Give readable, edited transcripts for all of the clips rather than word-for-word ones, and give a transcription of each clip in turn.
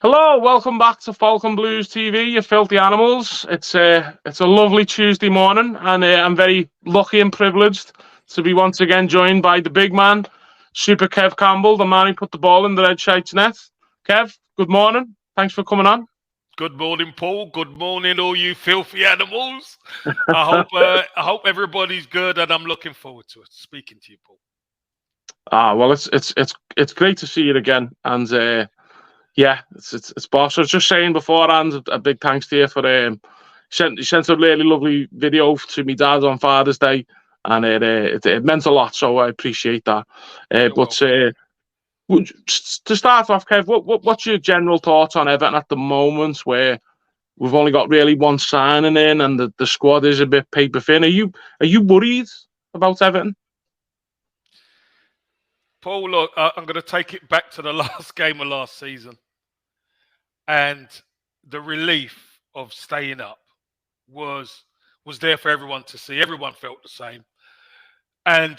Hello, welcome back to Falcon Blues TV, you filthy animals. It's a lovely Tuesday morning, and I'm very lucky and privileged to be once again joined by the big man, Super Kev Campbell, the man who put the ball in the Red Shite's net. Kev, good morning. Thanks for coming on. Good morning, Paul. Good morning, all you filthy animals. I hope everybody's good, and I'm looking forward to it. Speaking to you, Paul. Well, it's great to see you again, and yeah, it's boss. I was just saying beforehand, a big thanks to you for you sent a really lovely video to me dad on Father's Day, and it meant a lot. So I appreciate that. You're But welcome. to start off, Kev, what's your general thoughts on Everton at the moment, where we've only got really one signing in, and the squad is a bit paper thin? Are you worried about Everton? Paul, look, I'm going to take it back to the last game of last season, and the relief of staying up was there for everyone to see. Everyone felt the same, and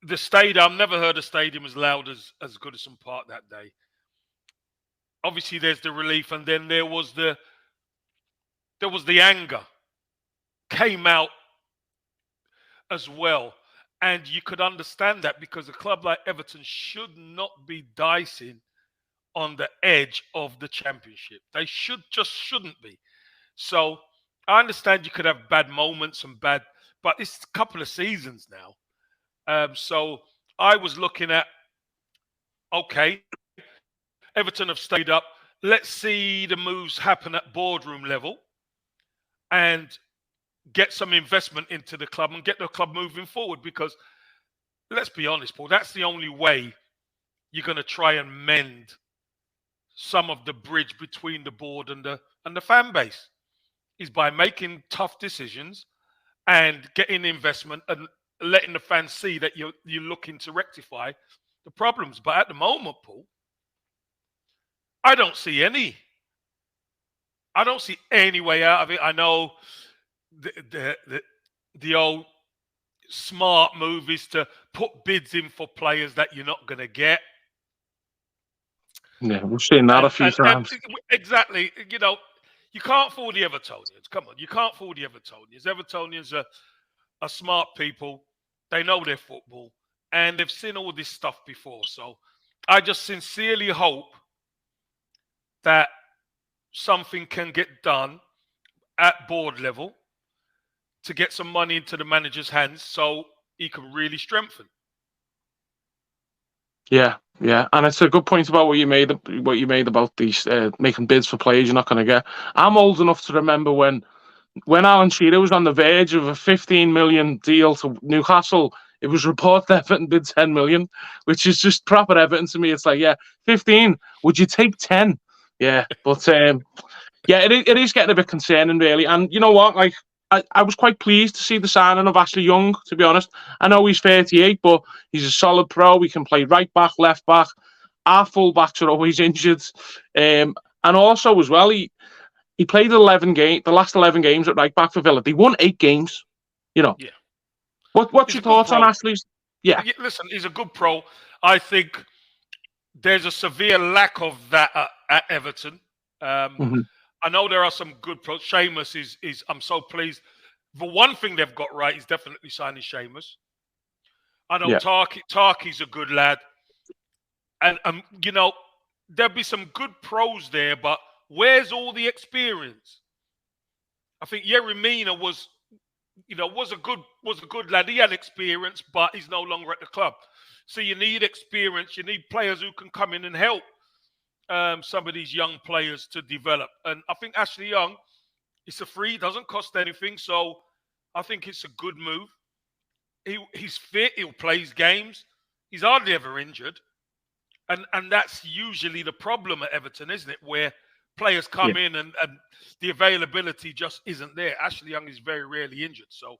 the stadium. I've never heard a stadium as loud as Goodison Park that day. Obviously, there's the relief, and then there was the anger came out as well. And you could understand that, because a club like Everton should not be dicing on the edge of the championship. They shouldn't be. So I understand you could have bad moments but it's a couple of seasons now. So I was looking at, okay, Everton have stayed up. Let's see the moves happen at boardroom level and get some investment into the club and get the club moving forward. Because let's be honest, Paul, that's the only way you're going to try and mend some of the bridge between the board and the fan base, is by making tough decisions and getting investment and letting the fans see that you're looking to rectify the problems. But at the moment, Paul, I don't see any way out of it. I know the old smart move is to put bids in for players that you're not going to get. Yeah, we've seen that a few times. Exactly. You can't fool the Evertonians. Come on, you can't fool the Evertonians. Evertonians are smart people. They know their football, and they've seen all this stuff before. So I just sincerely hope that something can get done at board level to get some money into the manager's hands so he can really strengthen. Yeah, and it's a good point about what you made about these making bids for players you're not going to get. I'm old enough to remember when Alan Shearer was on the verge of a 15 million deal to Newcastle. It was reported Everton bid 10 million, which is just proper Everton to me. It's like, yeah, 15. Would you take 10? Yeah, but yeah, it is getting a bit concerning, really. And you know what? Like, I was quite pleased to see the signing of Ashley Young, to be honest. I know he's 38, but he's a solid pro. He can play right back, left back. Our full backs are always injured. And also, as well, he played the last 11 games at right back for Villa. They won 8 games. Yeah. What's your thoughts on Ashley's? Yeah. Listen, he's a good pro. I think there's a severe lack of that at Everton. I know there are some good pros. Seamus is I'm so pleased. The one thing they've got right is definitely signing Seamus. I know Tarky's a good lad. And there'll be some good pros there, but where's all the experience? I think Yerry Mina was a good lad. He had experience, but he's no longer at the club. So you need experience. You need players who can come in and help some of these young players to develop. And I think Ashley Young, it's a free, doesn't cost anything. So I think it's a good move. He's fit. He'll play his games. He's hardly ever injured. And that's usually the problem at Everton, isn't it? Where players come in and the availability just isn't there. Ashley Young is very rarely injured. So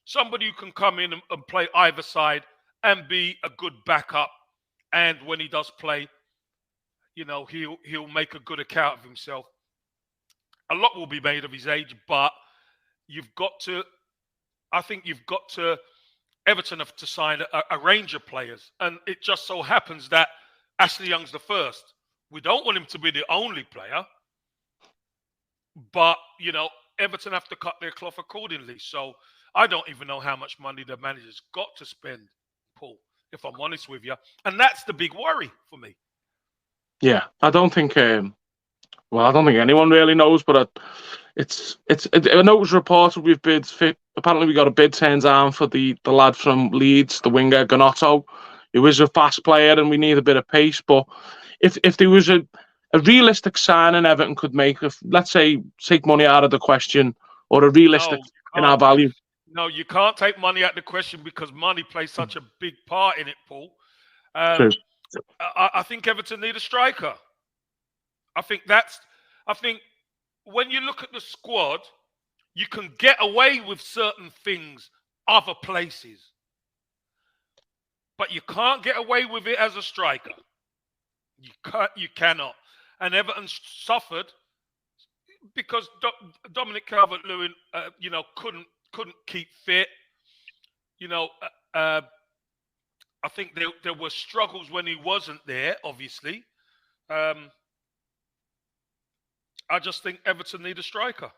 somebody who can come in and play either side and be a good backup. And when he does play, he'll make a good account of himself. A lot will be made of his age, but Everton have to sign a range of players. And it just so happens that Ashley Young's the first. We don't want him to be the only player, but Everton have to cut their cloth accordingly. So I don't even know how much money the manager's got to spend, Paul, if I'm honest with you. And that's the big worry for me. Yeah, I don't think. I don't think anyone really knows, but I know it was reported we've bid. Apparently, we got a bid turned down for the lad from Leeds, the winger Gnotto, who is a fast player, and we need a bit of pace. But if there was a realistic signing Everton could make, if let's say take money out of the question, or a realistic in our value. No, you can't take money out of the question because money plays such a big part in it, Paul. True. I think Everton need a striker. I think when you look at the squad, you can get away with certain things other places, but you can't get away with it as a striker. You cannot. And Everton suffered because Dominic Calvert-Lewin, couldn't keep fit. I think there were struggles when he wasn't there. Obviously, I just think Everton need a striker.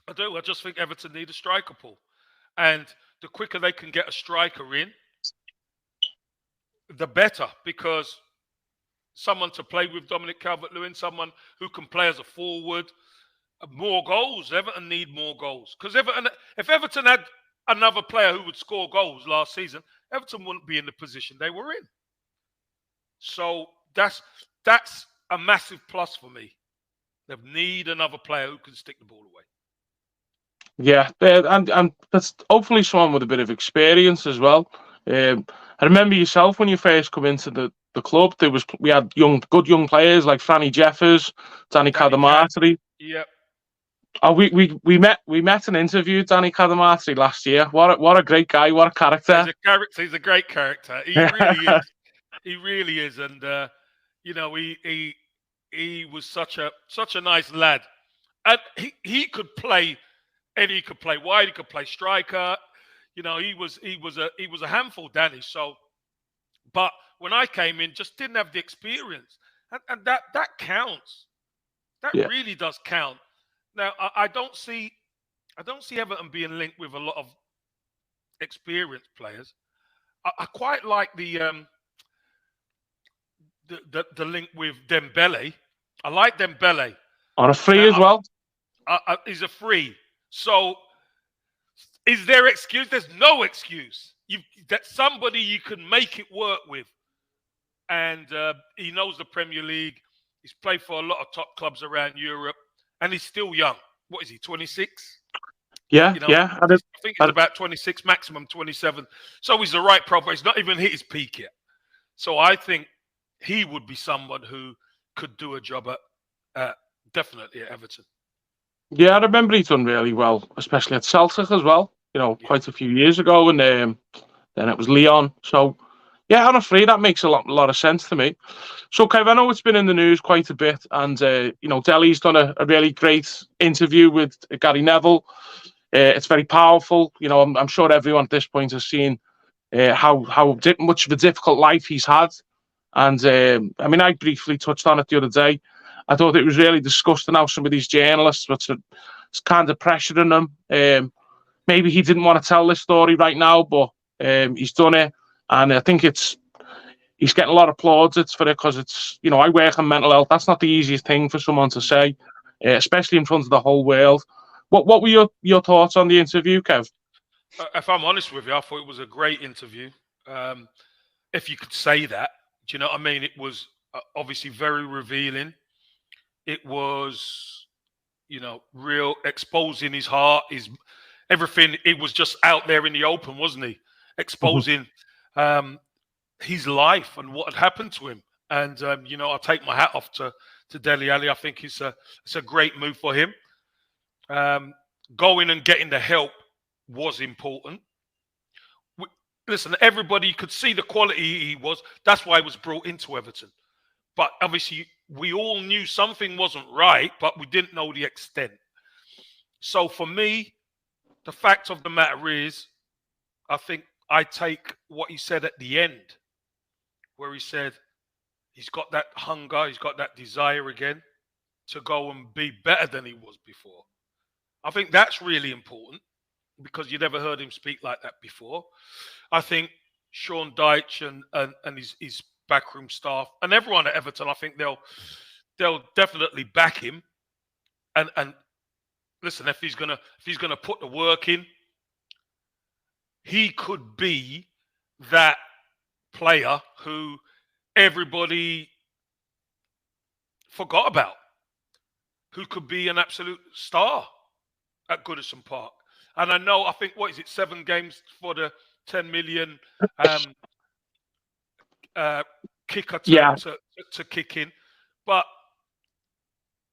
I do. I just think Everton need a striker, Paul. And the quicker they can get a striker in, the better, because someone to play with Dominic Calvert-Lewin, someone who can play as a forward, more goals. Everton need more goals. Because if Everton had another player who would score goals last season, Everton wouldn't be in the position they were in. So that's a massive plus for me. They need another player who can stick the ball away. Yeah, and that's hopefully someone with a bit of experience as well. I remember yourself when you first come into the club. We had good young players like Franny Jeffers, Danny Cadamarteri. Yeah. Oh, we met and interviewed Danny Cadamarteri last year. What a great guy! What a character! He's a great character. He really is. He really is, and he was such a nice lad, and he could play. And he could play wide. He could play striker. He was a handful, Danny. So, but when I came in, just didn't have the experience, and that counts. That really does count. Now, I don't see Everton being linked with a lot of experienced players. I quite like the link with Dembele. I like Dembele on a free as well. He's a free. So, is there excuse? There's no excuse. That's somebody you can make it work with, and he knows the Premier League. He's played for a lot of top clubs around Europe, and he's still young. What is he? 26? Yeah. I think he's about 26, maximum 27. So he's the right profile. He's not even hit his peak yet. So I think he would be someone who could do a job at definitely at Everton. Yeah, I remember he's done really well, especially at Celtic as well. Quite a few years ago, and then it was Lyon. So, yeah, on a free, that makes a lot of sense to me. So, Kev, I know it's been in the news quite a bit, and Dele's done a really great interview with Gary Neville. It's very powerful. I'm sure everyone at this point has seen how much of a difficult life he's had, and I briefly touched on it the other day. I thought it was really disgusting how some of these journalists were kind of pressuring him. Maybe he didn't want to tell this story right now, but he's done it. And I think he's getting a lot of plaudits for it because it's, I work in mental health. That's not the easiest thing for someone to say, especially in front of the whole world. What were your thoughts on the interview, Kev? If I'm honest with you, I thought it was a great interview. If you could say that, do you know what I mean? It was obviously very revealing. It was, real exposing his heart, his everything. It was just out there in the open, wasn't he? Exposing his life and what had happened to him. And I take my hat off to Dele Alli. I think it's a great move for him. Going and getting the help was important. Listen, everybody could see the quality he was. That's why he was brought into Everton. But obviously, we all knew something wasn't right, but we didn't know the extent. So for me, the fact of the matter is, I think I take what he said at the end where he said he's got that hunger, he's got that desire again to go and be better than he was before. I think that's really important because you never heard him speak like that before. I think Sean Dyche and his backroom staff and everyone at Everton, I think they'll definitely back him. And listen, if he's gonna put the work in, he could be that player who everybody forgot about, who could be an absolute star at Goodison Park. And I think, what is it, 7 games for the 10 million kicker to kick in. But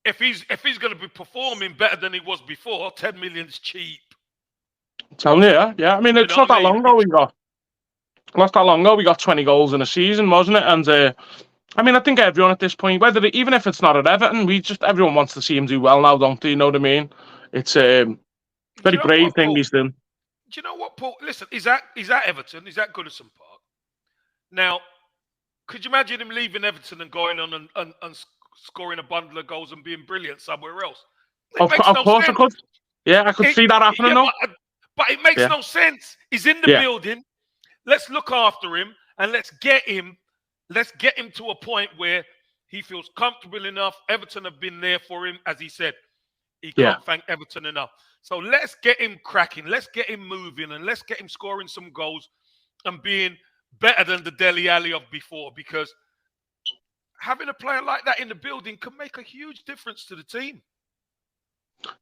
if he's going to be performing better than he was before, 10 million's cheap. Telling you, yeah. I mean, it's not that long ago we got 20 goals in a season, wasn't it? And I mean, I think everyone at this point, even if it's not at Everton, everyone wants to see him do well now, don't they? You know what I mean? It's a very brave thing he's doing. Do you know what, Paul? Listen, he's at Everton. He's at Goodison Park. Now, could you imagine him leaving Everton and going on and scoring a bundle of goals and being brilliant somewhere else? Of course I could. Yeah, I could see that happening though. But it makes no sense. He's in the building. Let's look after him and let's get him to a point where he feels comfortable enough. Everton have been there for him, as he said. He can't thank Everton enough. So let's get him cracking. Let's get him moving and let's get him scoring some goals and being better than the Dele Alli of before, because having a player like that in the building can make a huge difference to the team.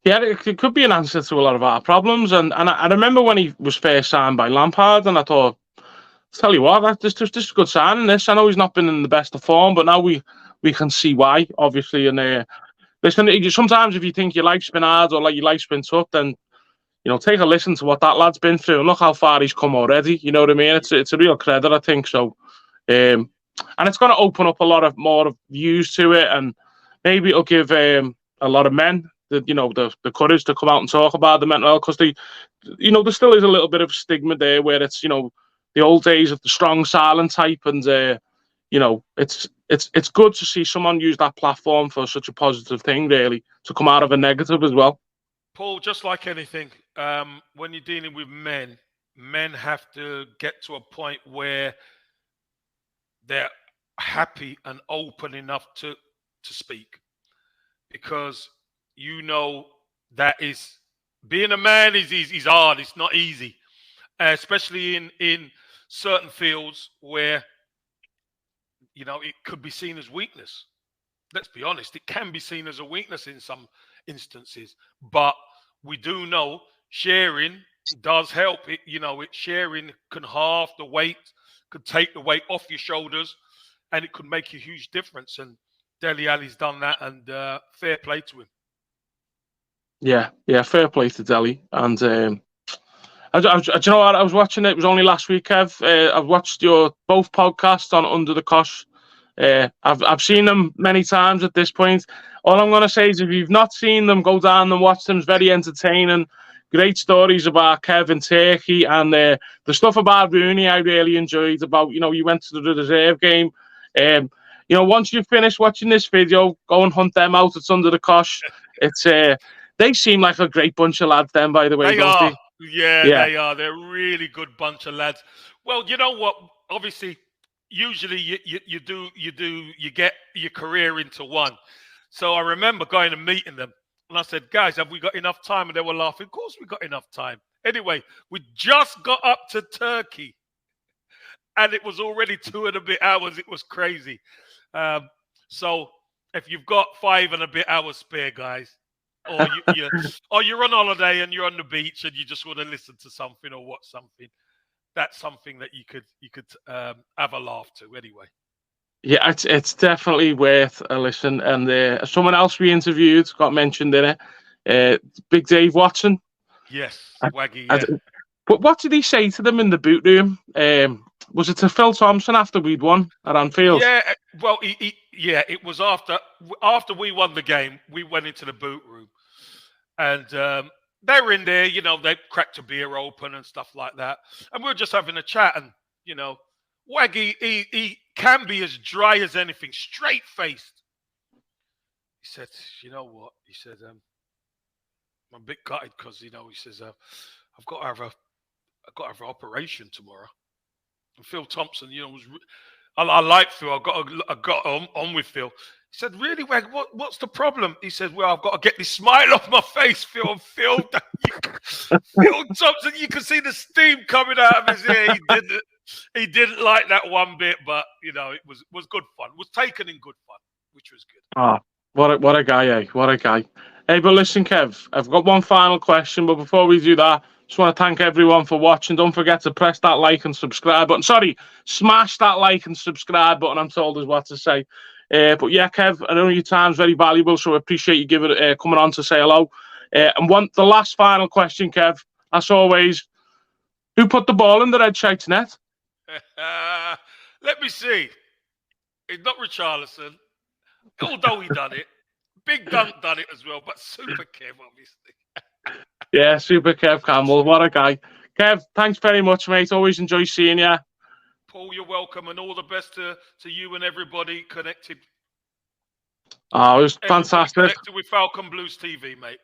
Yeah, it could be an answer to a lot of our problems. And I remember when he was first signed by Lampard, and I thought, tell you what, this is a good signing. I know he's not been in the best of form, but now we can see why, obviously. And listen, sometimes if you think you like spin hard or you like spin tough, then take a listen to what that lad's been through and look how far he's come already. You know what I mean? It's a real credit, I think. So, and it's going to open up a lot of more views to it, and maybe it'll give a lot of men the courage to come out and talk about the mental health, because there still is a little bit of stigma there where it's the old days of the strong silent type, and it's good to see someone use that platform for such a positive thing, really, to come out of a negative as well. Paul, just like anything, when you're dealing with men have to get to a point where they're happy and open enough to speak, because that is being a man is hard. It's not easy, especially in certain fields where it could be seen as weakness. Let's be honest, it can be seen as a weakness in some instances, but we do know sharing does help. Sharing can halve the weight, could take the weight off your shoulders, and it could make a huge difference. And Dele Alli's done that, and fair play to him. Yeah, fair play to Dele. And do you know what? I was watching it. It was only last week, Kev. I've watched your both podcasts on Under the Cosh. I've seen them many times at this point. All I'm going to say is, if you've not seen them, go down and watch them. It's very entertaining. Great stories about Kev in Turkey, and the stuff about Rooney I really enjoyed. About you went to the reserve game. Once you finish watching this video, go and hunt them out. It's Under the Cosh. It's they seem like a great bunch of lads. Them, by the way, don't they? Yeah, they are. They're a really good bunch of lads. Well, you know what? Obviously, usually you get your career into one. So I remember going and meeting them, and I said, "Guys, have we got enough time?" And they were laughing. Of course, we got enough time. Anyway, we just got up to Turkey, and it was already 2 and a bit hours. It was crazy. So if you've got 5 and a bit hours spare, guys, or you're on holiday and you're on the beach and you just want to listen to something or watch something, that's something that you could have a laugh to anyway. Yeah, it's definitely worth a listen. And someone else we interviewed got mentioned in it, Big Dave Watson. Yes, Waggy. Yeah. But what did he say to them in the boot room? Was it to Phil Thompson after we'd won at Anfield? Yeah, well, it was after we won the game. We went into the boot room, and they were in there. They cracked a beer open and stuff like that, and we were just having a chat. And Waggy, can be as dry as anything, straight-faced. He said, you know what? He said, I'm a bit gutted because, he says, I've got to have an operation tomorrow. And Phil Thompson, I like Phil. I got on with Phil. He said, really, Weg, what's the problem? He said, well, I've got to get this smile off my face, Phil. Phil Thompson, you can see the steam coming out of his ear. He didn't like that one bit, but, it was good fun. It was taken in good fun, which was good. Oh, what a guy, eh? What a guy. Hey, but listen, Kev, I've got one final question, but before we do that, just want to thank everyone for watching. Don't forget to press that like and subscribe button. Sorry, smash that like and subscribe button, I'm told is what to say. But yeah, Kev, I know your time's very valuable, so I appreciate you coming on to say hello. And the last final question, Kev, as always, who put the ball in the red shite's net? Let me see. It's not Richarlison, although he done it. Big Dunk done it as well, but Super Kev, obviously. Yeah, Super Kev Campbell. What a guy. Kev, thanks very much, mate. Always enjoy seeing you. Paul, you're welcome, and all the best to you and everybody connected. Oh, it was fantastic. Connected with Falcon Blues TV, mate.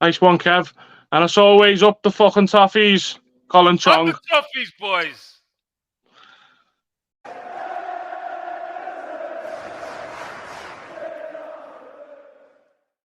Nice one, Kev. And as always, up the fucking toffees, Colin Chong. Up the toffees, boys.